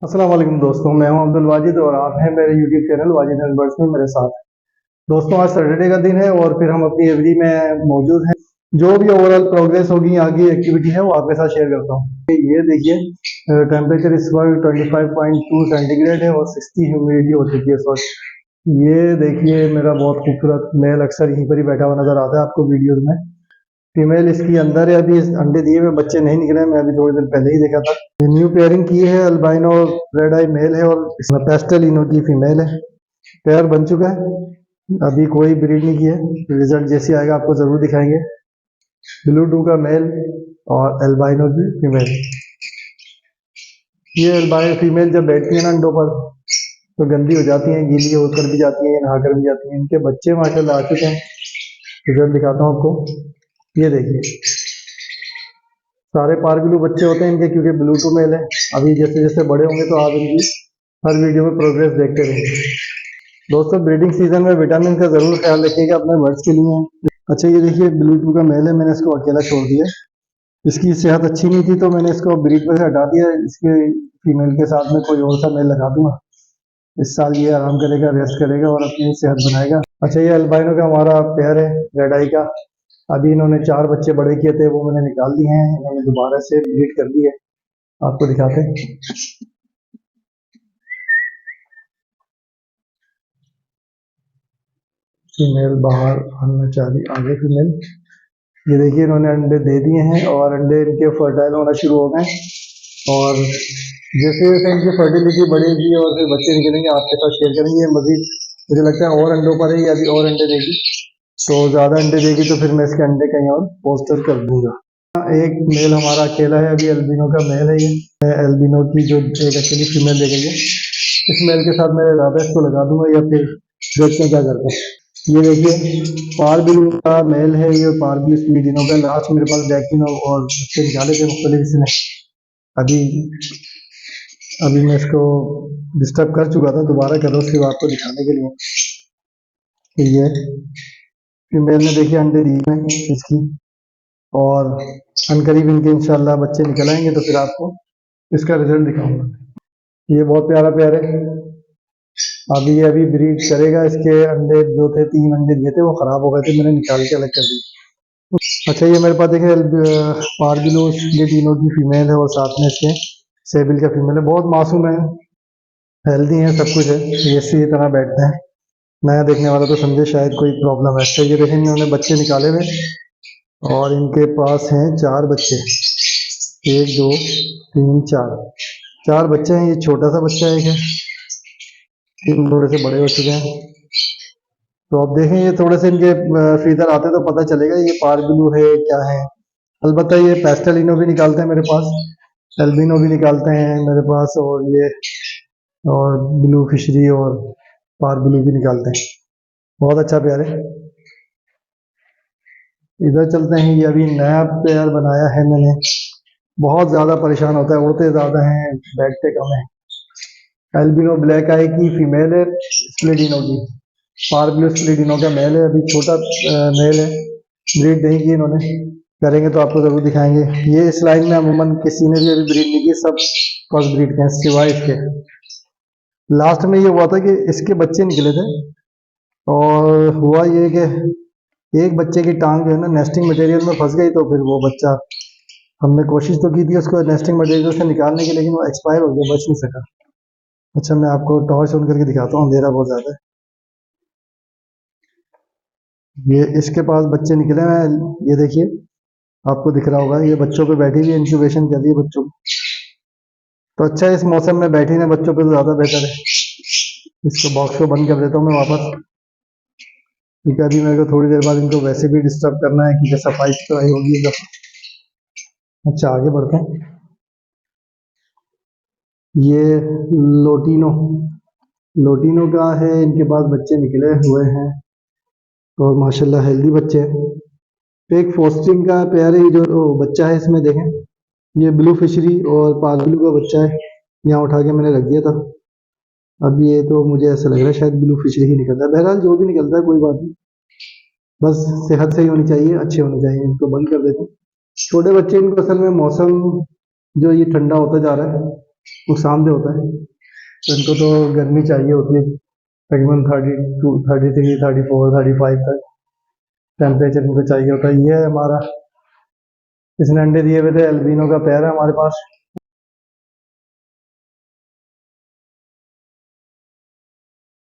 अस्सलाम वालेकुम दोस्तों, मैं हूं अब्दुल वाजिद और आप हैं मेरे YouTube channel Wajid and birds में मेरे साथ। दोस्तों, आज सैटरडे का दिन है और फिर हम अपनी एवरी में मौजूद हैं। जो भी ओवरऑल प्रोग्रेस होगी, आगे एक्टिविटी है, वो आपके साथ शेयर करता हूँ। ये देखिए, टेम्परेचर इस वक्त 25.2 सेंटीग्रेड है और 60 ह्यूमिडिटी हो चुकी है इस वक्त। ये देखिए, मेरा बहुत खूबसूरत मेल अक्सर यहीं पर ही बैठा हुआ नजर आता है आपको वीडियोज में। फीमेल इसकी अंदर है, अभी अंडे दिए हुए बच्चे नहीं निकले, मैं अभी थोड़ी देर पहले ही देखा था। न्यू पेयरिंग की है, अल्बाइनो रेड आई मेल है और इसमें पेस्टल इनो की फीमेल है। पेयर बन चुका है, अभी कोई ब्रीड नहीं की है। रिजल्ट जैसे आएगा आपको जरूर दिखाएंगे। ब्लू टू का मेल और एल्बाइनो की फीमेल। ये एल्बाइनो फीमेल जब बैठती है ना अंडों पर तो गंदी हो जाती है, गीली होकर भी जाती है, नहा कर भी जाती है। इनके बच्चे माशाल्लाह आ चुके हैं, रिजल्ट दिखाता हूँ आपको। ये देखिए, सारे पारगलू बच्चे होते हैं इनके, क्योंकि ब्लू टू मेल है। अभी जैसे जैसे बड़े होंगे तो आप इनकी हर वीडियो में प्रोग्रेस देखते रहेंगे। दोस्तों, ब्रीडिंग सीजन में विटामिन का जरूर ख्याल रखिएगा अपने बर्ड्स के लिए। अच्छा, ये देखिए ब्लू टू का मेल है, मैंने इसको अकेला छोड़ दिया। इसकी सेहत अच्छी नहीं थी तो मैंने इसको ब्रीड पर से हटा दिया। इसके फीमेल के साथ में कोई और सा मेल लगा दूंगा। इस साल ये आराम करेगा, रेस्ट करेगा और अपनी सेहत बनाएगा। अच्छा, ये अल्बाइनो का हमारा पेयर है, रेड आई का। अभी इन्होंने 4 बच्चे बड़े किए थे, वो मैंने निकाल दिए हैं। इन्होंने दोबारा से ब्रीड कर दी है, आपको दिखाते हैं। फीमेल बाहर आना चाह रही, आगे फीमेल। ये देखिए, इन्होंने अंडे दे दिए हैं और अंडे इनके फर्टाइल होना शुरू हो गए। और जैसे जैसे इनकी फर्टिलिटी बढ़ेगी और फिर बच्चे निकलेंगे, आपके साथ शेयर करेंगे। मजीद मुझे लगता है और अंडों पर है, या अभी और अंडे देगी। तो ज़्यादा अंडे देगी तो फिर मैं इसके अंडे कहीं और पोस्टर कर दूंगा। एक मेल हमारा अकेला है, अभी एल्बिनो का मेल है। ये एल्बिनो की जो एक अकेली फीमेल दे गई है, इस मेल के साथ मैं राधा इसको लगा दूंगा या फिर देखते हैं क्या करते हैं। ये देखिए, पारबिल का मेल है ये, पारबिल स्वीडिनो का। लास्ट मेरे पास डैकिन और बच्चे निकाले थे मुख्तलिफ इसने। अभी अभी मैं इसको डिस्टर्ब कर चुका था, दोबारा करो सिर्फ आपको दिखाने के लिए। तो ये फीमेल ने देखिए अंडे दिए हैं इसकी, और अनकरीब इनके इंशाल्लाह बच्चे निकल आएंगे तो फिर आपको इसका रिजल्ट दिखाऊंगा। ये बहुत प्यारा प्यार है। अभी ये अभी ब्रीड करेगा। इसके अंडे जो थे, 3 अंडे दिए थे, वो खराब हो गए थे, मैंने निकाल के अलग कर दिए। अच्छा, ये मेरे पास देखिए पारबिलो स्प्लिटिनो की फीमेल है और साथ में इसके सेबिल का फीमेल है। बहुत मासूम है, हेल्दी है, सब कुछ है, ये इसी तरह बैठते हैं। नया देखने वाला तो समझे शायद कोई प्रॉब्लम है। अच्छा, ये देखें, इन्होंने बच्चे निकाले हुए और इनके पास हैं 4 बच्चे। 1 2 3 4, 4 बच्चे हैं। ये छोटा सा बच्चा एक है, 3 थोड़े से बड़े हो चुके हैं। तो आप देखें, ये थोड़े से इनके फीदर आते तो पता चलेगा ये पारबिलू है क्या है। अलबत्ता ये पेस्टलिनो भी निकालते हैं मेरे पास, एल्बिनो भी निकालते हैं मेरे पास, और ये और ब्लू फिशरी और पारबिलू भी निकालते हैं। बहुत अच्छा प्यार है। इधर चलते हैं, ये अभी नया पेयर बनाया है मैंने। बहुत ज्यादा परेशान होता है, उड़ते ज्यादा हैं, बैठते कम है। एल्बिनो ब्लैक आई की फीमेल है, स्प्लिडिनो की। पारब्लू स्प्लिडिनो का मेल है, अभी छोटा मेल है, ब्रीड नहीं की इन्होंने। करेंगे तो आपको जरूर दिखाएंगे। ये इस लाइन में अमूमन किसी ने भी अभी ब्रीड नहीं की, सब फर्स्ट ब्रीड के हैं सिवाय इसके। लास्ट में ये हुआ था कि इसके बच्चे निकले थे और हुआ ये कि एक बच्चे की टांग जो है ना नेस्टिंग मटेरियल में फंस गई, तो फिर वो बच्चा, हमने कोशिश तो की थी उसको नेस्टिंग मटेरियल से निकालने की, लेकिन वो एक्सपायर हो गया, बच नहीं सका। अच्छा, मैं आपको टॉर्च ऑन करके दिखाता हूँ, अंधेरा बहुत ज्यादा है। ये इसके पास बच्चे निकले हैं, ये देखिए, आपको दिख रहा होगा। ये बच्चों पे बैठी हुई है, इंक्यूबेशन कर रही है बच्चों को। तो अच्छा, इस मौसम में बैठी ना बच्चों पे तो ज्यादा बेहतर है। इसको बॉक्स को बंद कर देता हूँ मैं वापस, क्योंकि अभी मेरे को थोड़ी देर बाद इनको वैसे भी डिस्टर्ब करना है, क्योंकि सफाई सफाई होगी एकदम। अच्छा, आगे बढ़ते हैं। ये लोटिनो लोटिनो का है, इनके पास बच्चे निकले हुए हैं और माशाल्लाह हेल्दी बच्चे हैं। एक फोस्टिंग का पेयर है, जो बच्चा है इसमें देखें, ये ब्लू फिशरी और पागलू का बच्चा है। यहाँ उठा के मैंने रख दिया था। अब ये तो मुझे ऐसा लग रहा है शायद ब्लू फिशरी ही निकलता है। बहरहाल जो भी निकलता है कोई बात नहीं, बस सेहत सही होनी चाहिए, अच्छे होने चाहिए। इनको बंद कर देते हैं। छोटे बच्चे, इनको असल में मौसम जो ये ठंडा होता जा रहा है, नुकसानदेह होता है। तो इनको तो गर्मी चाहिए होती है, तकरीबन 32, 33, 34, 35 तक टेम्परेचर इनको चाहिए होता है। ये है हमारा, इसने अंडे दिए हुए थे, एल्बिनो का पेयर है हमारे पास।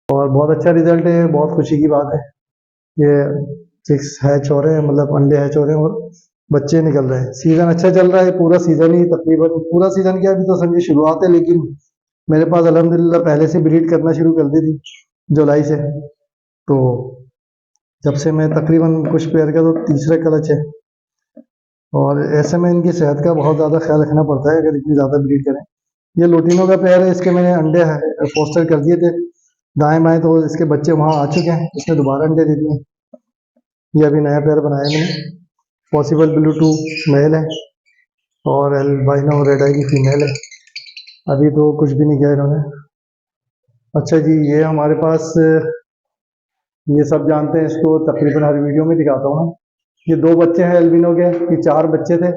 और बहुत अच्छा रिजल्ट है, बहुत खुशी की बात है। ये 6 हैच हो रहे हैं, मतलब अंडे हैच हो रहे हैं और बच्चे निकल रहे हैं। सीजन अच्छा चल रहा है, पूरा सीजन ही तकरीबन, पूरा सीजन क्या, अभी तो समझिए शुरुआत है, लेकिन मेरे पास अल्हम्दुलिल्लाह पहले से ब्रीड करना शुरू कर दी थी जुलाई से। तो जब से मैं तकरीबन कुछ पेयर का तो तीसरे क्लच है, और ऐसे में इनकी सेहत का बहुत ज़्यादा ख्याल रखना पड़ता है अगर इतनी ज़्यादा ब्रीड करें। ये लोटिनो का पेयर है, इसके मैंने अंडे फोस्टर कर दिए थे दाएं बाएं, तो इसके बच्चे वहाँ आ चुके हैं, इसने दोबारा अंडे दे दिए। ये अभी नया पेयर बनाया मैंने। पॉसिबल ब्लू 2 मेल है और एल्बाइनो रेड आई की फीमेल है। अभी तो कुछ भी नहीं किया इन्होंने। अच्छा जी, ये हमारे पास, ये सब जानते हैं इसको, तकरीबन हर वीडियो में दिखाता हूँ ना। ये 2 बच्चे हैं एल्बिनो के, ये 4 बच्चे थे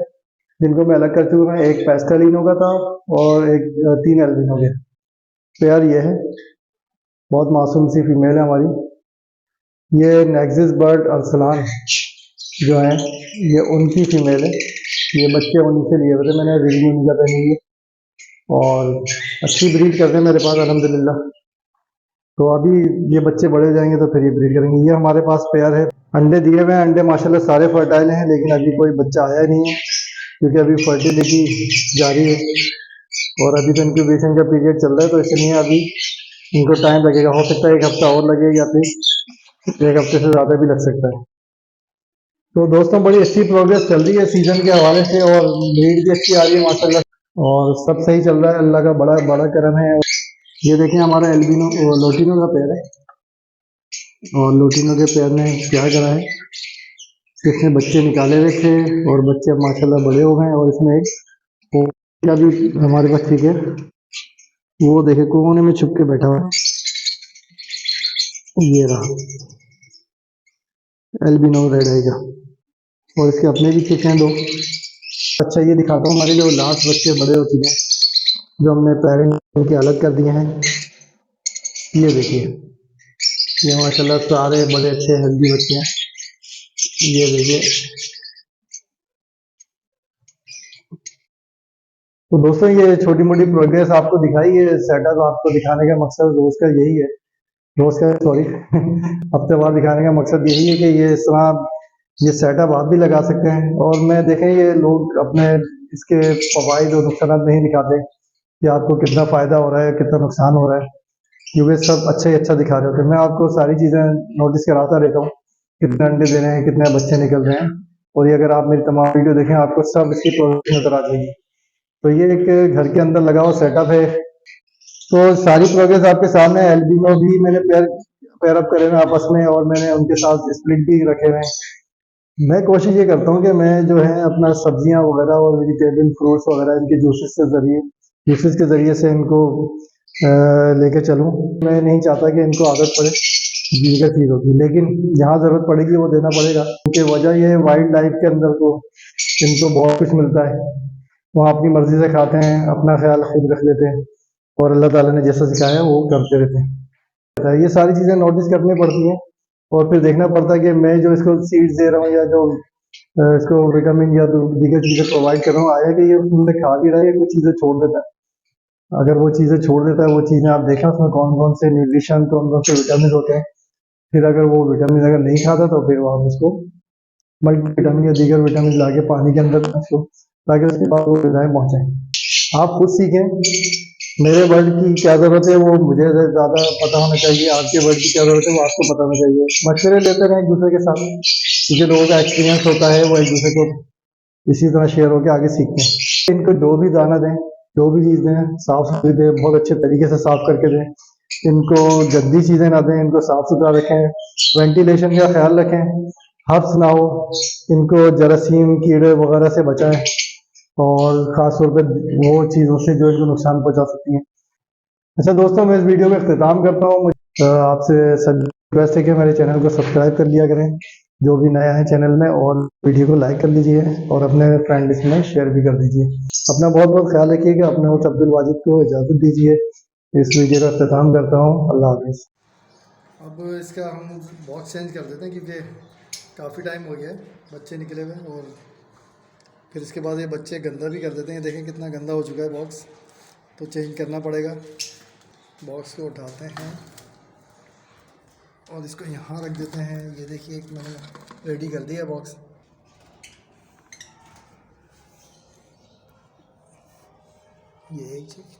जिनको मैं अलग कर चुका हूँ। एक पैस्कलिनो का था और एक 3 एल्बिनो के पेयर ये है। बहुत मासूम सी फीमेल है हमारी। ये नेक्सिस बर्ड अरसलान जो है, ये उनकी फीमेल है। ये बच्चे उन्हीं से लिए हुए थे मैंने, रिव्यू उनका पहले लिए, और अच्छी ब्रीड करते हैं मेरे पास अल्हम्दुलिल्लाह। तो अभी ये बच्चे बड़े हो जाएंगे तो फिर ये ब्रीड करेंगे। ये हमारे पास पेयर है, अंडे दिए हुए हैं। अंडे माशाल्लाह सारे फर्टाइल हैं, लेकिन अभी कोई बच्चा आया नहीं है क्योंकि अभी फर्टिलिटी जारी है और अभी तो इंक्यूबेशन का पीरियड चल रहा है, तो इसलिए अभी इनको टाइम लगेगा। हो सकता है 1 हफ्ता और लगे या फिर 1 हफ्ते से ज़्यादा भी लग सकता है। तो दोस्तों बड़ी अच्छी प्रोग्रेस चल रही है सीजन के हवाले से, और ब्रीड भी अच्छी आ रही है माशाल्लाह, और सब सही चल रहा है, अल्लाह का बड़ा बड़ा करम है। ये देखें हमारा एल्बिनो लोटिनो का पेयर है, और लोटिनो के पेयर ने क्या करा है, इसने बच्चे निकाले हुए थे और बच्चे अब माशाल्लाह बड़े हो गए हैं। और इसमें एक क्या भी हमारे पास ठीक है, वो देखे कोने में छुप के बैठा हुआ है, ये रहा एल्बिनो रेड आई का। और इसके अपने भी चिक हैं 2। अच्छा, ये दिखाता हूँ हमारे जो लास्ट बच्चे बड़े हो चुके हैं, जो हमने पेरेंट इनके अलग कर दिए हैं। ये देखिए, ये माशाल्लाह सारे बड़े अच्छे हेल्दी बच्चे हैं। ये देखिए। तो दोस्तों ये छोटी मोटी प्रोग्रेस आपको दिखाई, ये सेटअप आपको दिखाने का मकसद रोज का यही है, रोज का सॉरी हफ्ते बाद दिखाने का मकसद यही है कि ये इस तरह ये सेटअप आप भी लगा सकते हैं। और मैं देखें, ये लोग अपने इसके फवाइद और नुकसान नहीं दिखाते कि आपको कितना फ़ायदा हो रहा है, कितना नुकसान हो रहा है, क्योंकि सब अच्छा ही अच्छा दिखा रहे होते हैं। मैं आपको सारी चीज़ें नोटिस कराता रहता हूँ, कितने अंडे दे रहे हैं, कितने बच्चे निकल रहे हैं, और ये अगर आप मेरी तमाम वीडियो देखें आपको सब इसकी प्रोग्रेस नजर आ जाएगी। तो ये एक घर के अंदर लगा हुआ सेटअप है, तो सारी प्रोग्रेस आपके सामने है। एल्बिनो भी मैंने पेयर अप करे हुए हैं आपस में, और मैंने उनके साथ स्प्लिट भी रखे हुए हैं। मैं कोशिश ये करता हूँ कि मैं जो है अपना सब्जियां वगैरह और वेजिटेबल फ्रूट्स वगैरह इनके जूसेस के जरिए से इनको लेके चलूँ। मैं नहीं चाहता कि इनको आदत पड़े दीगर चीज़ों की, लेकिन जहाँ ज़रूरत पड़ेगी वो देना पड़ेगा, क्योंकि वजह ये है वाइल्ड लाइफ के अंदर को इनको बहुत कुछ मिलता है, वो अपनी मर्जी से खाते हैं, अपना ख्याल खुद रख लेते हैं, और अल्लाह ताला ने जैसा सिखाया है वो करते रहते हैं। ये सारी चीज़ें नोटिस करनी पड़ती हैं, और फिर देखना पड़ता है कि मैं जो इसको सीड्स दे रहा हूँ या जो इसको विटामिन या दीगर चीज़ें प्रोवाइड कर रहा हूँ, आया कि ये उसमें खा भी रहा है या कुछ चीज़ें छोड़ देता है। अगर वो चीज़ें छोड़ देता है, वो चीज़ें आप देखें उसमें कौन कौन से न्यूट्रिशन, कौन कौन से विटामिन होते हैं। फिर अगर वो विटामिन अगर नहीं खाता तो फिर वो आप उसको मल्टी विटामिन या दीगर विटामिन ला के पानी के अंदर उसको, ताकि उसके बाद वो गजाएँ पहुँचाएँ। आप खुद सीखें, मेरे वर्ड की क्या ज़रूरत है वो मुझे ज़्यादा पता होना चाहिए, आपके वर्ड की क्या ज़रूरत है वो आपको पता होना चाहिए। मशवरे लेते रहें एक दूसरे के साथ, क्योंकि लोगों का एक्सपीरियंस होता है, वो एक दूसरे को इसी तरह शेयर होकर आगे सीखते हैं। इनको जो भी दाना दें, जो भी चीज़ दें, साफ सुथरी दें, बहुत अच्छे तरीके से साफ करके दें। इनको गंदी चीज़ें ना दें, इनको साफ सुथरा रखें, वेंटिलेशन का ख्याल रखें, हफ्स ना हो, इनको जरासीम कीड़े वगैरह से बचाएं, और ख़ास तौर पे वो चीज़ों से जो इनको नुकसान पहुंचा सकती हैं। अच्छा दोस्तों, मैं इस वीडियो में इख्तिताम करता हूँ। आपसे सब रिक्वेस्ट है कि मेरे चैनल को सब्सक्राइब कर लिया करें, जो भी नया है चैनल में, और वीडियो को लाइक कर लीजिए और अपने फ्रेंड्स में शेयर भी कर दीजिए। अपना बहुत बहुत ख्याल रखिएगा। अपने उस अब्दुल वाजिद को इजाज़त दीजिए। इस वीडियो का अख्ताम करता हूँ। अल्लाह हाफिज़। अब इसका हम बॉक्स चेंज कर देते हैं क्योंकि काफ़ी टाइम हो गया है बच्चे निकले हुए, और फिर इसके बाद ये बच्चे गंदा भी कर देते हैं। देखें कितना गंदा हो चुका है बॉक्स, तो चेंज करना पड़ेगा। बॉक्स को उठाते हैं और इसको यहाँ रख देते हैं। ये देखिए एक मैंने रेडी कर दिया बॉक्स। ये एक चीज़,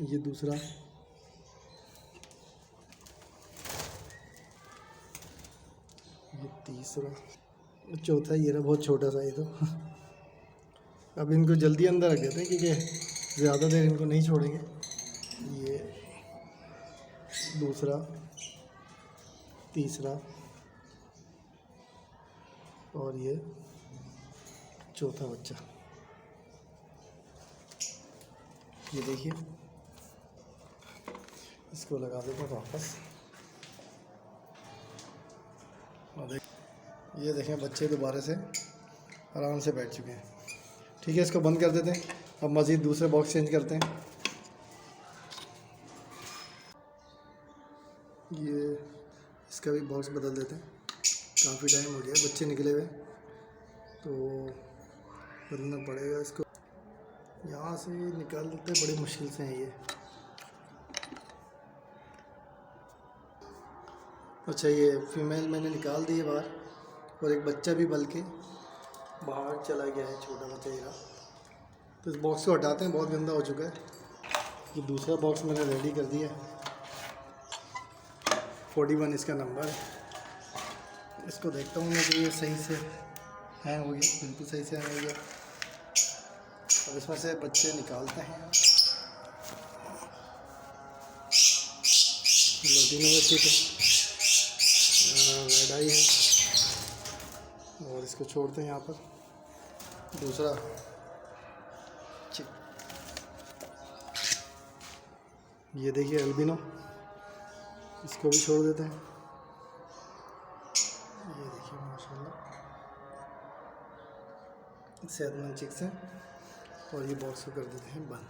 ये दूसरा, ये तीसरा, चौथा ये रहा बहुत छोटा सा ये तो। अब इनको जल्दी अंदर रख देते हैं क्योंकि ज़्यादा देर इनको नहीं छोड़ेंगे। ये दूसरा, तीसरा और ये चौथा बच्चा। ये देखिए, इसको लगा देते हैं वापस। और ये देखें बच्चे दोबारा से आराम से बैठ चुके हैं। ठीक है, इसको बंद कर देते हैं। अब मज़ीद दूसरे बॉक्स चेंज करते हैं। ये इसका भी बॉक्स बदल देते हैं। काफ़ी टाइम हो गया बच्चे निकले हुए, तो बदलना पड़ेगा इसको। यहाँ से निकालते बड़ी मुश्किल से हैं ये। अच्छा, ये फीमेल मैंने निकाल दी है बाहर, और एक बच्चा भी बल्कि बाहर चला गया है, छोटा बच्चा ये रहा। तो इस बॉक्स को हटाते हैं, बहुत गंदा हो चुका है। ये दूसरा बॉक्स मैंने रेडी कर दिया है। 41 इसका नंबर है। इसको देखता हूँ मैं कि ये सही से हैंग हो गया, बिल्कुल सही से हैंग हो गया। अब इसमें से बच्चे निकालते हैं। लैटिनो बच्चे थे, रेड आई है, और इसको छोड़ते हैं यहाँ पर। दूसरा ये देखिए एल्बिनो, इसको भी छोड़ देते हैं। ये देखिए माशाल्लाह सेहतमंद चिक्स हैं, और ये बॉक्स को कर देते हैं बंद।